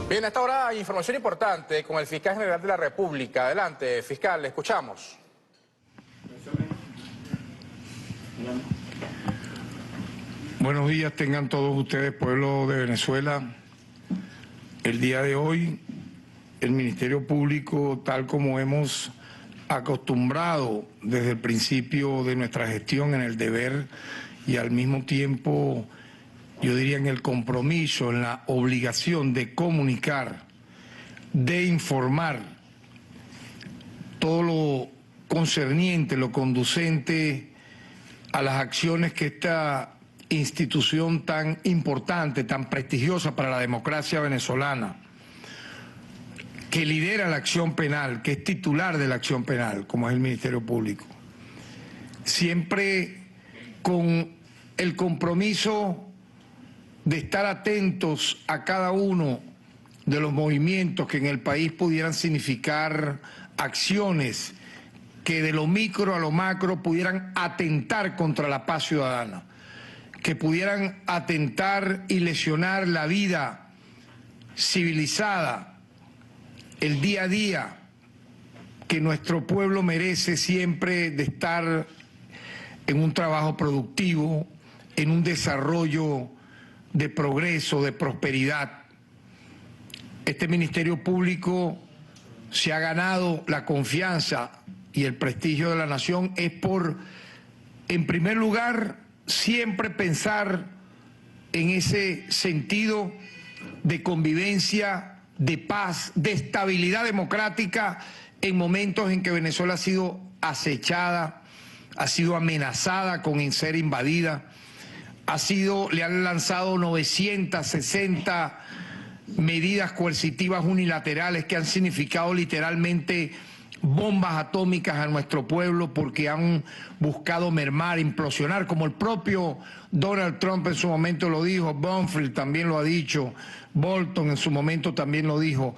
Bien, hasta ahora hay información importante con el fiscal general de la República. Adelante, fiscal, le escuchamos. Buenos días tengan todos ustedes, pueblo de Venezuela. El día de hoy, el Ministerio Público, tal como hemos acostumbrado desde el principio de nuestra gestión en el deber y al mismo tiempo, yo diría en el compromiso, en la obligación de comunicar, de informar todo lo concerniente, lo conducente a las acciones que esta institución tan importante, tan prestigiosa para la democracia venezolana, que lidera la acción penal, que es titular de la acción penal, como es el Ministerio Público, siempre con el compromiso de estar atentos a cada uno de los movimientos que en el país pudieran significar acciones que de lo micro a lo macro pudieran atentar contra la paz ciudadana, que pudieran atentar y lesionar la vida civilizada, el día a día que nuestro pueblo merece siempre de estar en un trabajo productivo, en un desarrollo de progreso, de prosperidad. Este Ministerio Público se ha ganado la confianza y el prestigio de la nación es por, en primer lugar, siempre pensar en ese sentido de convivencia, de paz, de estabilidad democrática en momentos en que Venezuela ha sido acechada, ha sido amenazada con ser invadida, le han lanzado 960 medidas coercitivas unilaterales que han significado literalmente bombas atómicas a nuestro pueblo porque han buscado mermar, implosionar, como el propio Donald Trump en su momento lo dijo, Bonfield también lo ha dicho, Bolton en su momento también lo dijo,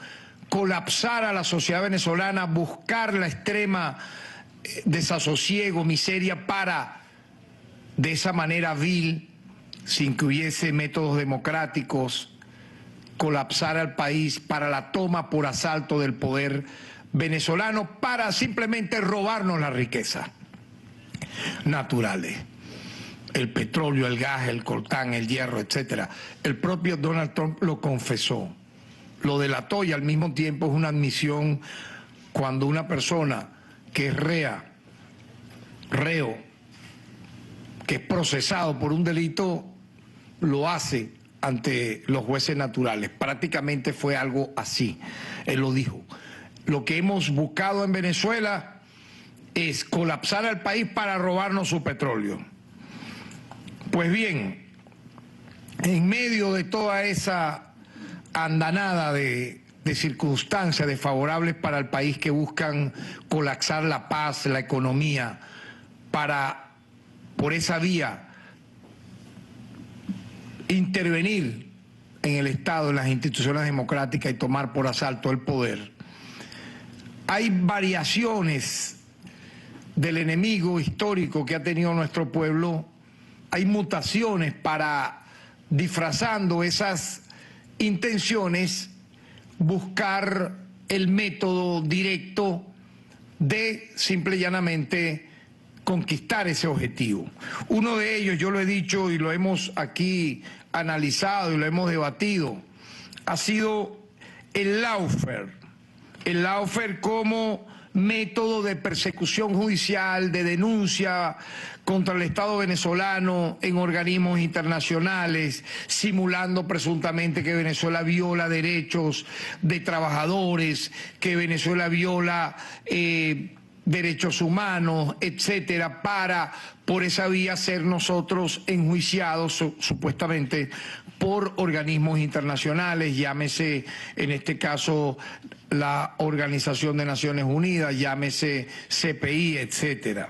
colapsar a la sociedad venezolana, buscar la extrema desasosiego, miseria para, de esa manera vil, sin que hubiese métodos democráticos, colapsar al país para la toma por asalto del poder venezolano, para simplemente robarnos la riqueza naturales, el petróleo, el gas, el coltán, el hierro, etcétera. El propio Donald Trump lo confesó, lo delató y al mismo tiempo es una admisión cuando una persona que es reo, que es procesado por un delito, lo hace ante los jueces naturales. Prácticamente fue algo así, él lo dijo. Lo que hemos buscado en Venezuela es colapsar al país para robarnos su petróleo. Pues bien, en medio de toda esa andanada de circunstancias desfavorables para el país que buscan colapsar la paz, la economía, para, por esa vía, intervenir en el Estado, en las instituciones democráticas y tomar por asalto el poder. Hay variaciones del enemigo histórico que ha tenido nuestro pueblo, hay mutaciones para, disfrazando esas intenciones, buscar el método directo de simple y llanamente conquistar ese objetivo. Uno de ellos, yo lo he dicho y lo hemos aquí analizado y lo hemos debatido, ha sido el lawfare. El lawfare como método de persecución judicial, de denuncia contra el Estado venezolano en organismos internacionales, simulando presuntamente que Venezuela viola derechos de trabajadores, que Venezuela viola derechos humanos, etcétera, para por esa vía ser nosotros enjuiciados supuestamente por organismos internacionales, llámese en este caso la Organización de Naciones Unidas, llámese CPI, etcétera.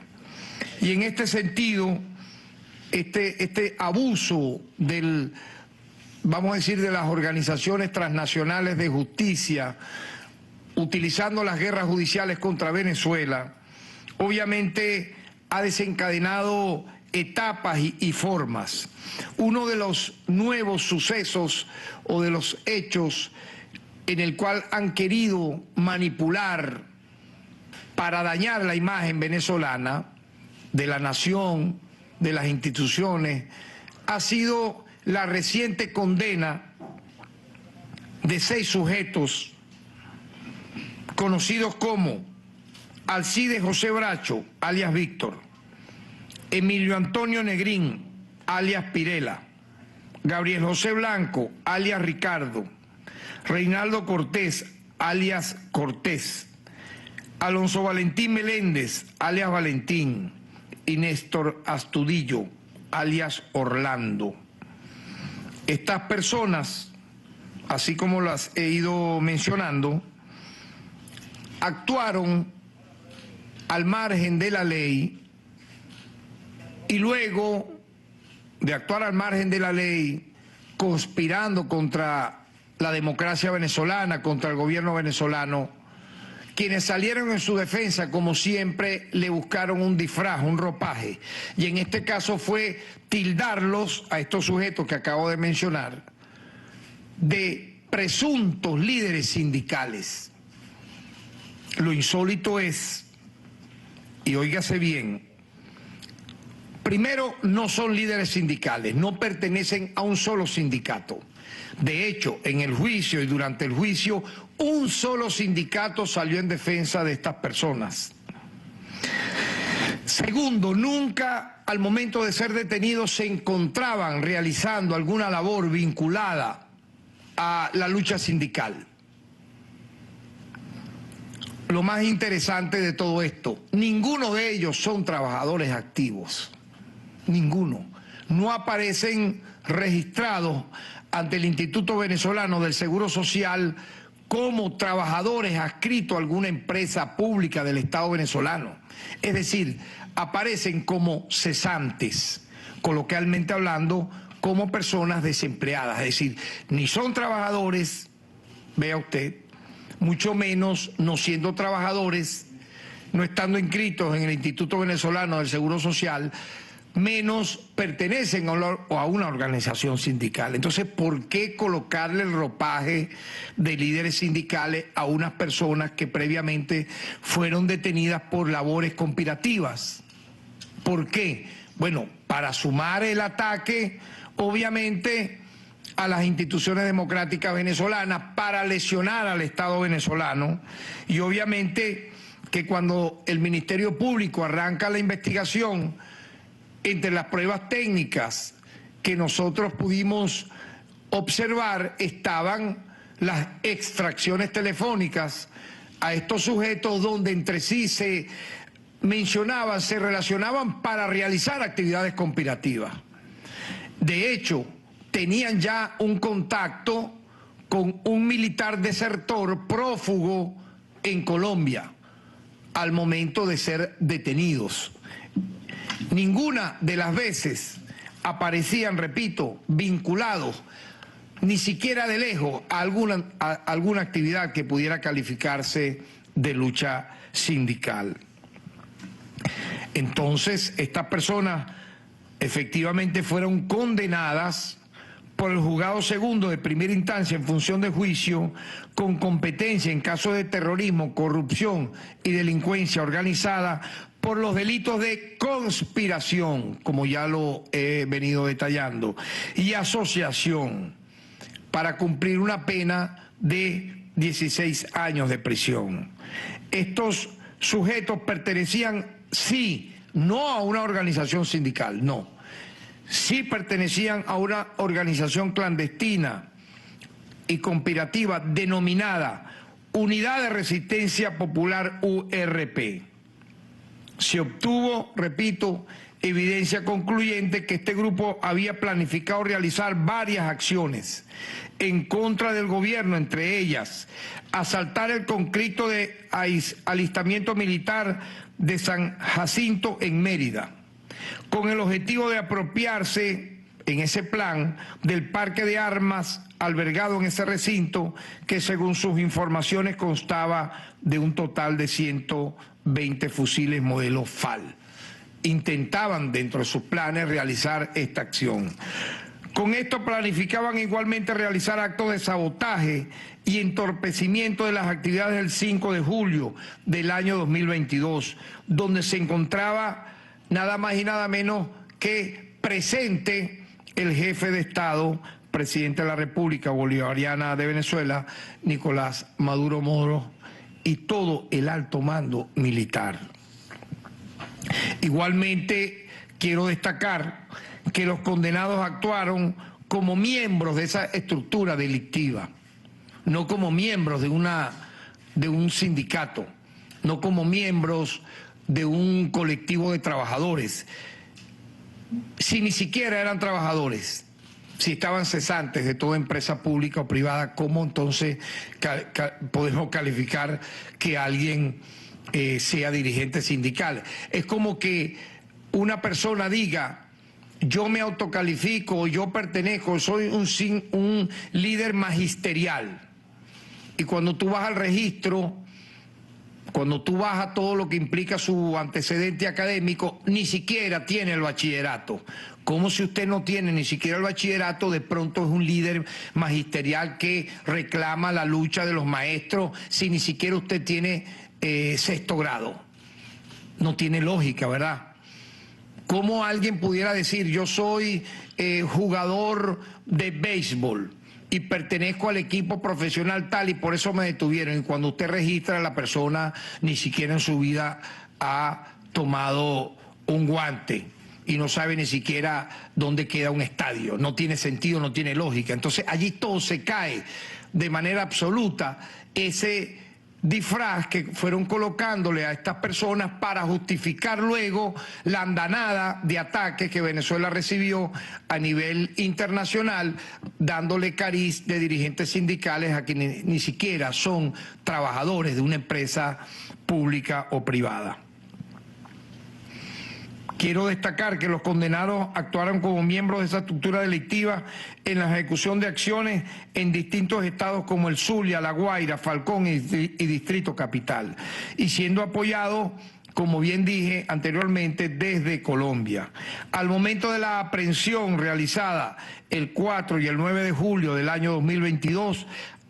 Y en este sentido, este abuso del, vamos a decir, de las organizaciones transnacionales de justicia, utilizando las guerras judiciales contra Venezuela, obviamente ha desencadenado etapas y formas. Uno de los nuevos sucesos o de los hechos en el cual han querido manipular para dañar la imagen venezolana de la nación, de las instituciones, ha sido la reciente condena de 6 sujetos conocidos como Alcides José Bracho, alias Víctor, Emilio Antonio Negrín, alias Pirela, Gabriel José Blanco, alias Ricardo, Reinaldo Cortés, alias Cortés, Alonso Valentín Meléndez, alias Valentín, y Néstor Astudillo, alias Orlando. Estas personas, así como las he ido mencionando, actuaron al margen de la ley y luego de actuar al margen de la ley, conspirando contra la democracia venezolana, contra el gobierno venezolano, quienes salieron en su defensa, como siempre, le buscaron un disfraz, un ropaje. Y en este caso fue tildarlos, a estos sujetos que acabo de mencionar, de presuntos líderes sindicales. Lo insólito es, y óigase bien, primero, no son líderes sindicales, no pertenecen a un solo sindicato. De hecho, en el juicio y durante el juicio, un solo sindicato salió en defensa de estas personas. Segundo, nunca al momento de ser detenidos se encontraban realizando alguna labor vinculada a la lucha sindical. Lo más interesante de todo esto, ninguno de ellos son trabajadores activos. Ninguno. No aparecen registrados ante el Instituto Venezolano del Seguro Social como trabajadores adscritos a alguna empresa pública del Estado venezolano. Es decir, aparecen como cesantes, coloquialmente hablando, como personas desempleadas. Es decir, ni son trabajadores, vea usted, mucho menos no siendo trabajadores, no estando inscritos en el Instituto Venezolano del Seguro Social, menos pertenecen a una organización sindical. Entonces, ¿por qué colocarle el ropaje de líderes sindicales a unas personas que previamente fueron detenidas por labores conspirativas? ¿Por qué? Bueno, para sumar el ataque, obviamente, a las instituciones democráticas venezolanas, para lesionar al Estado venezolano, y obviamente que cuando el Ministerio Público arranca la investigación, entre las pruebas técnicas que nosotros pudimos observar estaban las extracciones telefónicas a estos sujetos donde entre sí se mencionaban, se relacionaban para realizar actividades conspirativas. De hecho, tenían ya un contacto con un militar desertor prófugo en Colombia al momento de ser detenidos. Ninguna de las veces aparecían, repito, vinculados, ni siquiera de lejos, a alguna actividad que pudiera calificarse de lucha sindical. Entonces, estas personas efectivamente fueron condenadas por el juzgado segundo de primera instancia en función de juicio con competencia en casos de terrorismo, corrupción y delincuencia organizada por los delitos de conspiración, como ya lo he venido detallando, y asociación para cumplir una pena de 16 años de prisión. Estos sujetos pertenecían, sí, no a una organización sindical, no, sí pertenecían a una organización clandestina y conspirativa denominada Unidad de Resistencia Popular URP. Se obtuvo, repito, evidencia concluyente que este grupo había planificado realizar varias acciones en contra del gobierno, entre ellas asaltar el conscripto de alistamiento militar de San Jacinto en Mérida, con el objetivo de apropiarse en ese plan del parque de armas albergado en ese recinto, que según sus informaciones constaba de un total de 120 fusiles modelo FAL. Intentaban dentro de sus planes realizar esta acción. Con esto planificaban igualmente realizar actos de sabotaje y entorpecimiento de las actividades del 5 de julio del año 2022, donde se encontraba nada más y nada menos que presente el jefe de Estado, presidente de la República Bolivariana de Venezuela, Nicolás Maduro Moro, y todo el alto mando militar. Igualmente, quiero destacar que los condenados actuaron como miembros de esa estructura delictiva, no como miembros de un sindicato, no como miembros de un colectivo de trabajadores. Si ni siquiera eran trabajadores, si estaban cesantes de toda empresa pública o privada, ¿cómo entonces podemos calificar que alguien sea dirigente sindical? Es como que una persona diga: yo me autocalifico, yo pertenezco, soy un líder magisterial. Y cuando tú vas al registro, cuando tú vas a todo lo que implica su antecedente académico, ni siquiera tiene el bachillerato. Como si usted no tiene ni siquiera el bachillerato, de pronto es un líder magisterial que reclama la lucha de los maestros, si ni siquiera usted tiene sexto grado? No tiene lógica, ¿verdad? ¿Cómo alguien pudiera decir: yo soy jugador de béisbol y pertenezco al equipo profesional tal y por eso me detuvieron? Y cuando usted registra, la persona ni siquiera en su vida ha tomado un guante y no sabe ni siquiera dónde queda un estadio. No tiene sentido, no tiene lógica. Entonces allí todo se cae de manera absoluta, ese disfraz que fueron colocándole a estas personas para justificar luego la andanada de ataques que Venezuela recibió a nivel internacional, dándole cariz de dirigentes sindicales a quienes ni siquiera son trabajadores de una empresa pública o privada. Quiero destacar que los condenados actuaron como miembros de esa estructura delictiva en la ejecución de acciones en distintos estados como el Zulia, La Guaira, Falcón y Distrito Capital, y siendo apoyados, como bien dije anteriormente, desde Colombia. Al momento de la aprehensión realizada el 4 y el 9 de julio del año 2022,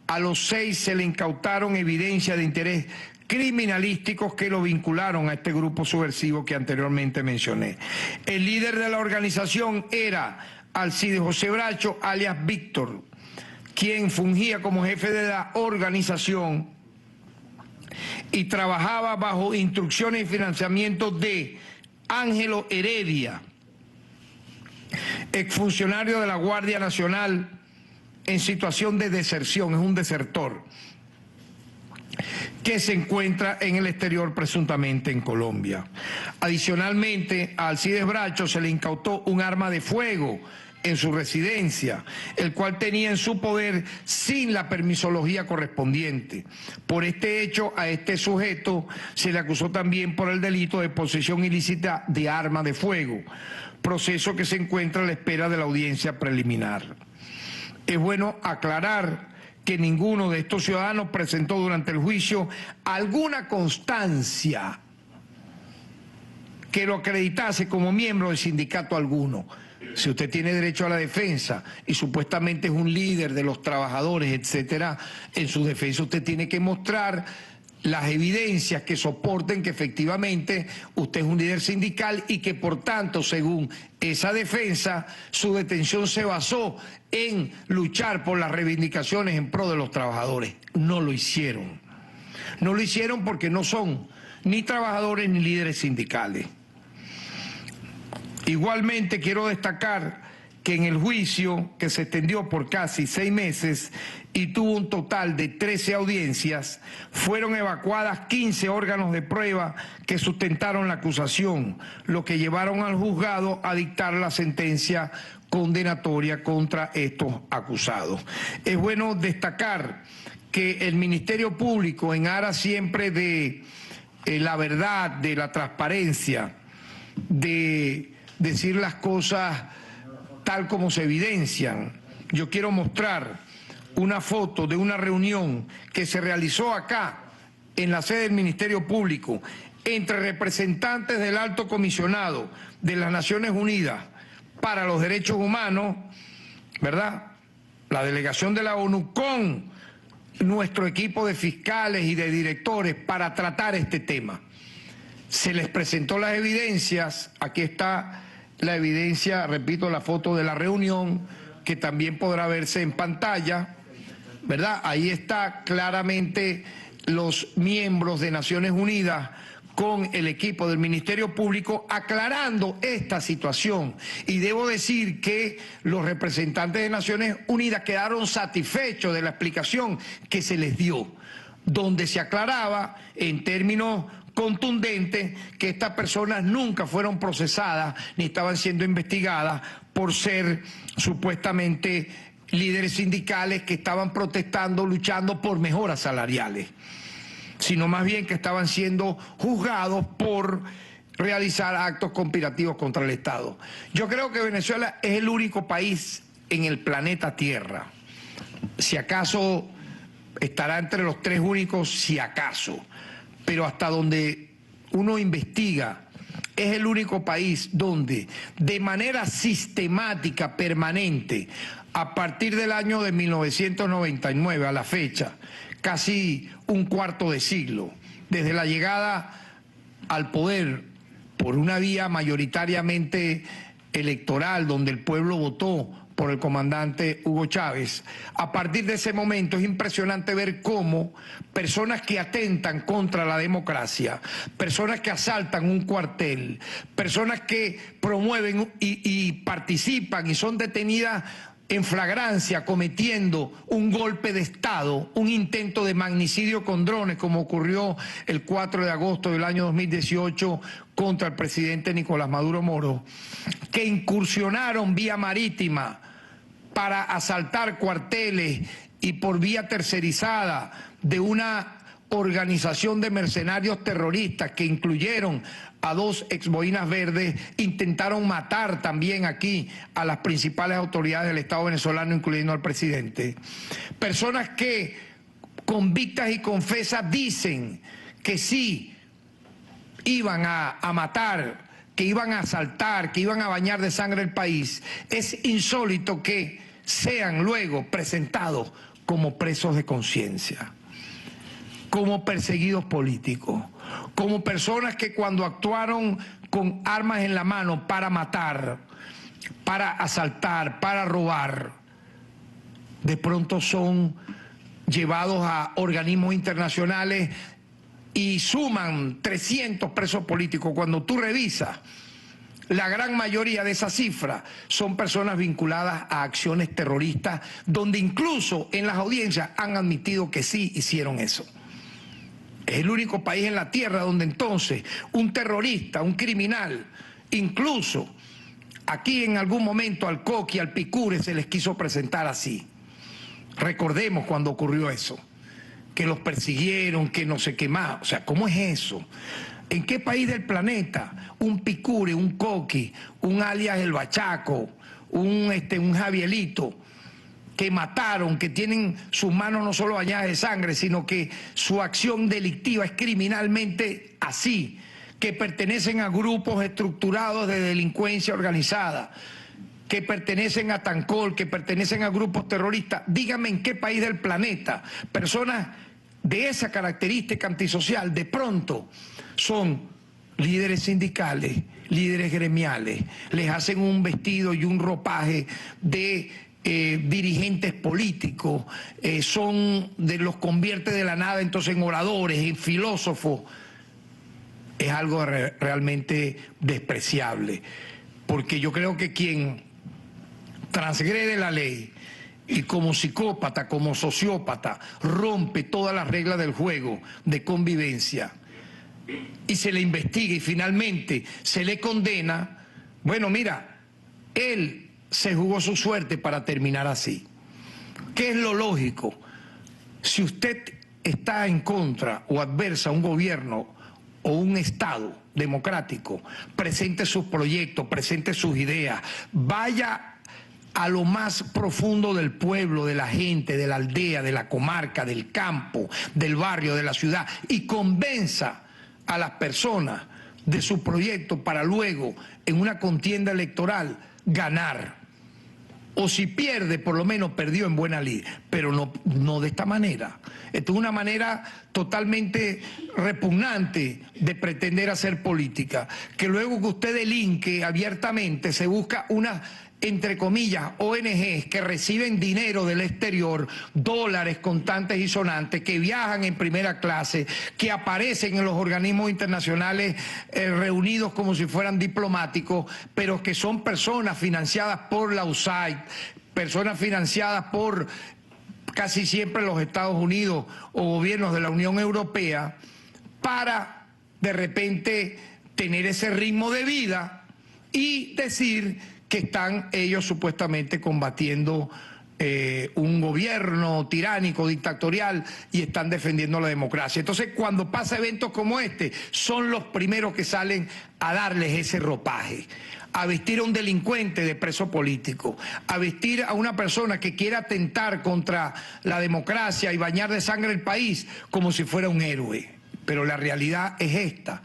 a los 6 se le incautaron evidencia de interés criminalísticos que lo vincularon a este grupo subversivo que anteriormente mencioné. El líder de la organización era Alcides José Bracho, alias Víctor, quien fungía como jefe de la organización y trabajaba bajo instrucciones y financiamiento de Ángelo Heredia, exfuncionario de la Guardia Nacional en situación de deserción, es un desertor, que se encuentra en el exterior, presuntamente en Colombia. Adicionalmente, a Alcides Bracho se le incautó un arma de fuego en su residencia, el cual tenía en su poder sin la permisología correspondiente. Por este hecho, a este sujeto se le acusó también por el delito de posesión ilícita de arma de fuego, proceso que se encuentra a la espera de la audiencia preliminar. Es bueno aclarar que ninguno de estos ciudadanos presentó durante el juicio alguna constancia que lo acreditase como miembro de sindicato alguno. Si usted tiene derecho a la defensa y supuestamente es un líder de los trabajadores, etcétera, en su defensa usted tiene que mostrar las evidencias que soporten que efectivamente usted es un líder sindical y que por tanto, según esa defensa, su detención se basó en luchar por las reivindicaciones en pro de los trabajadores. No lo hicieron. No lo hicieron porque no son ni trabajadores ni líderes sindicales. Igualmente quiero destacar que en el juicio, que se extendió por casi 6 meses y tuvo un total de 13 audiencias, fueron evacuadas 15 órganos de prueba que sustentaron la acusación, lo que llevaron al juzgado a dictar la sentencia condenatoria contra estos acusados. Es bueno destacar que el Ministerio Público, en aras siempre de la verdad, de la transparencia, de decir las cosas tal como se evidencian, yo quiero mostrar una foto de una reunión que se realizó acá en la sede del Ministerio Público entre representantes del Alto Comisionado de las Naciones Unidas para los Derechos Humanos ¿verdad? La delegación de la ONU con nuestro equipo de fiscales y de directores para tratar este tema. Se les presentó las evidencias, aquí está la evidencia, repito, la foto de la reunión, que también podrá verse en pantalla, ¿verdad? Ahí está claramente los miembros de Naciones Unidas con el equipo del Ministerio Público aclarando esta situación. Y debo decir que los representantes de Naciones Unidas quedaron satisfechos de la explicación que se les dio, donde se aclaraba en términos contundentes que estas personas nunca fueron procesadas ni estaban siendo investigadas por ser supuestamente líderes sindicales que estaban protestando, luchando por mejoras salariales, sino más bien que estaban siendo juzgados por realizar actos conspirativos contra el Estado. Yo creo que Venezuela es el único país en el planeta Tierra, si acaso estará entre los 3 únicos, si acaso, pero hasta donde uno investiga, es el único país donde de manera sistemática, permanente, a partir del año de 1999 a la fecha, casi un cuarto de siglo, desde la llegada al poder por una vía mayoritariamente electoral, donde el pueblo votó por el comandante Hugo Chávez. A partir de ese momento es impresionante ver cómo personas que atentan contra la democracia, personas que asaltan un cuartel, personas que promueven y participan y son detenidas en flagrancia cometiendo un golpe de Estado, un intento de magnicidio con drones, como ocurrió el 4 de agosto del año 2018 contra el presidente Nicolás Maduro Moro, que incursionaron vía marítima para asaltar cuarteles y por vía tercerizada de una organización de mercenarios terroristas que incluyeron a 2 exboinas verdes, intentaron matar también aquí a las principales autoridades del Estado venezolano, incluyendo al presidente. Personas que convictas y confesas dicen que sí iban a matar, que iban a asaltar, que iban a bañar de sangre el país. Es insólito que sean luego presentados como presos de conciencia, como perseguidos políticos, como personas que cuando actuaron con armas en la mano para matar, para asaltar, para robar, de pronto son llevados a organismos internacionales y suman 300 presos políticos. Cuando tú revisas, la gran mayoría de esa cifra son personas vinculadas a acciones terroristas, donde incluso en las audiencias han admitido que sí hicieron eso. Es el único país en la tierra donde entonces un terrorista, un criminal, incluso aquí en algún momento al Coqui, al Picure se les quiso presentar así. Recordemos cuando ocurrió eso, que los persiguieron, que no sé qué más. O sea, ¿cómo es eso? ¿En qué país del planeta un Picure, un Coqui, un alias El Bachaco, un Javielito, que mataron, que tienen sus manos no solo bañadas de sangre, sino que su acción delictiva es criminalmente así, que pertenecen a grupos estructurados de delincuencia organizada, que pertenecen a Tancol, que pertenecen a grupos terroristas? Díganme en qué país del planeta personas de esa característica antisocial de pronto son líderes sindicales, líderes gremiales, les hacen un vestido y un ropaje de dirigentes políticos, los convierte de la nada entonces en oradores, en filósofos. Es algo realmente despreciable, porque yo creo que quien transgrede la ley y como psicópata, como sociópata, rompe todas las reglas del juego de convivencia y se le investiga y finalmente se le condena, bueno, mira, él se jugó su suerte para terminar así. ¿Qué es lo lógico? Si usted está en contra o adversa a un gobierno o un Estado democrático, presente sus proyectos, presente sus ideas, vaya a lo más profundo del pueblo, de la gente, de la aldea, de la comarca, del campo, del barrio, de la ciudad, y convenza a las personas de su proyecto para luego, en una contienda electoral, ganar. o si pierde, por lo menos perdió en buena lid, pero no de esta manera. Esto es una manera totalmente repugnante de pretender hacer política, que luego que usted delinque abiertamente se busca una, entre comillas, ONGs que reciben dinero del exterior, dólares contantes y sonantes, que viajan en primera clase, que aparecen en los organismos internacionales reunidos como si fueran diplomáticos, pero que son personas financiadas por la USAID, personas financiadas por casi siempre los Estados Unidos o gobiernos de la Unión Europea, para de repente tener ese ritmo de vida y decir que están ellos supuestamente combatiendo un gobierno tiránico, dictatorial, y están defendiendo la democracia. Entonces, cuando pasa eventos como este, son los primeros que salen a darles ese ropaje, a vestir a un delincuente de preso político, a vestir a una persona que quiera atentar contra la democracia y bañar de sangre el país como si fuera un héroe. Pero la realidad es esta,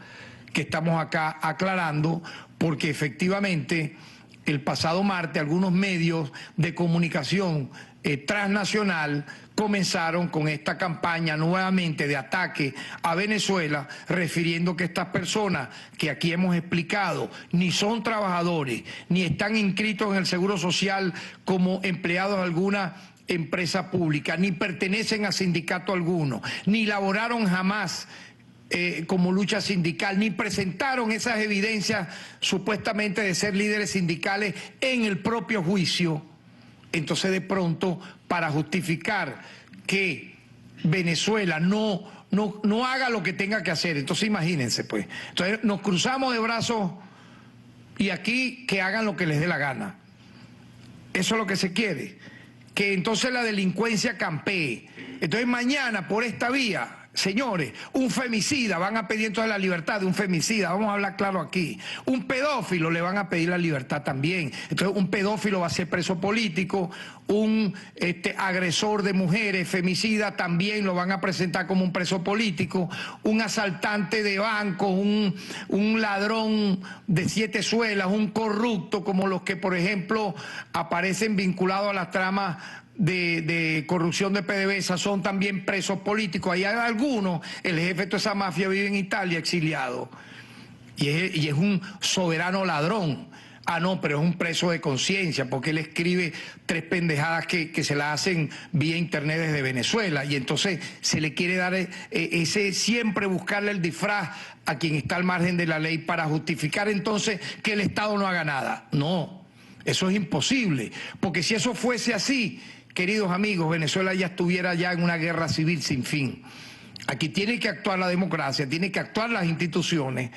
que estamos acá aclarando, porque efectivamente el pasado martes algunos medios de comunicación transnacional comenzaron con esta campaña nuevamente de ataque a Venezuela, refiriendo que estas personas que aquí hemos explicado ni son trabajadores, ni están inscritos en el Seguro Social como empleados de alguna empresa pública, ni pertenecen a sindicato alguno, ni laboraron jamás como lucha sindical, ni presentaron esas evidencias supuestamente de ser líderes sindicales en el propio juicio. Entonces, de pronto, para justificar que Venezuela no haga lo que tenga que hacer, entonces imagínense, pues. Entonces nos cruzamos de brazos y aquí que hagan lo que les dé la gana. Eso es lo que se quiere, que entonces la delincuencia campee. Entonces mañana por esta vía, señores, un femicida, van a pedir entonces la libertad de un femicida, vamos a hablar claro aquí. Un pedófilo le van a pedir la libertad también. Entonces un pedófilo va a ser preso político, un agresor de mujeres, femicida, también lo van a presentar como un preso político, un asaltante de banco, un ladrón de 7 suelas, un corrupto como los que, por ejemplo, aparecen vinculados a las tramas de corrupción de PDVSA, son también presos políticos. Hay algunos, el jefe de toda esa mafia vive en Italia exiliado y es un soberano ladrón. Ah, no, pero es un preso de conciencia porque él escribe 3 pendejadas que se las hacen vía internet desde Venezuela, y entonces se le quiere dar ese, siempre buscarle el disfraz a quien está al margen de la ley para justificar entonces que el Estado no haga nada. No, eso es imposible, porque si eso fuese así, queridos amigos, Venezuela ya estuviera ya en una guerra civil sin fin. Aquí tiene que actuar la democracia, tiene que actuar las instituciones.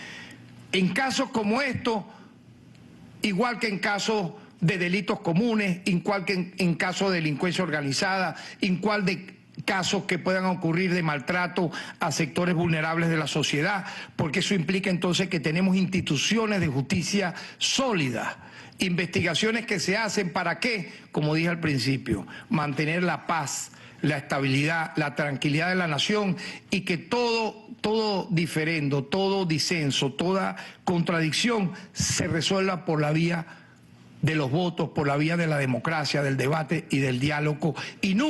En casos como estos, igual que en casos de delitos comunes, igual que en casos de delincuencia organizada, igual de casos que puedan ocurrir de maltrato a sectores vulnerables de la sociedad, porque eso implica entonces que tenemos instituciones de justicia sólidas, investigaciones que se hacen ¿para qué? Como dije al principio, mantener la paz, la estabilidad, la tranquilidad de la nación, y que todo diferendo, todo disenso, toda contradicción se resuelva por la vía de los votos, por la vía de la democracia, del debate y del diálogo, y no.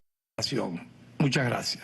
Muchas gracias.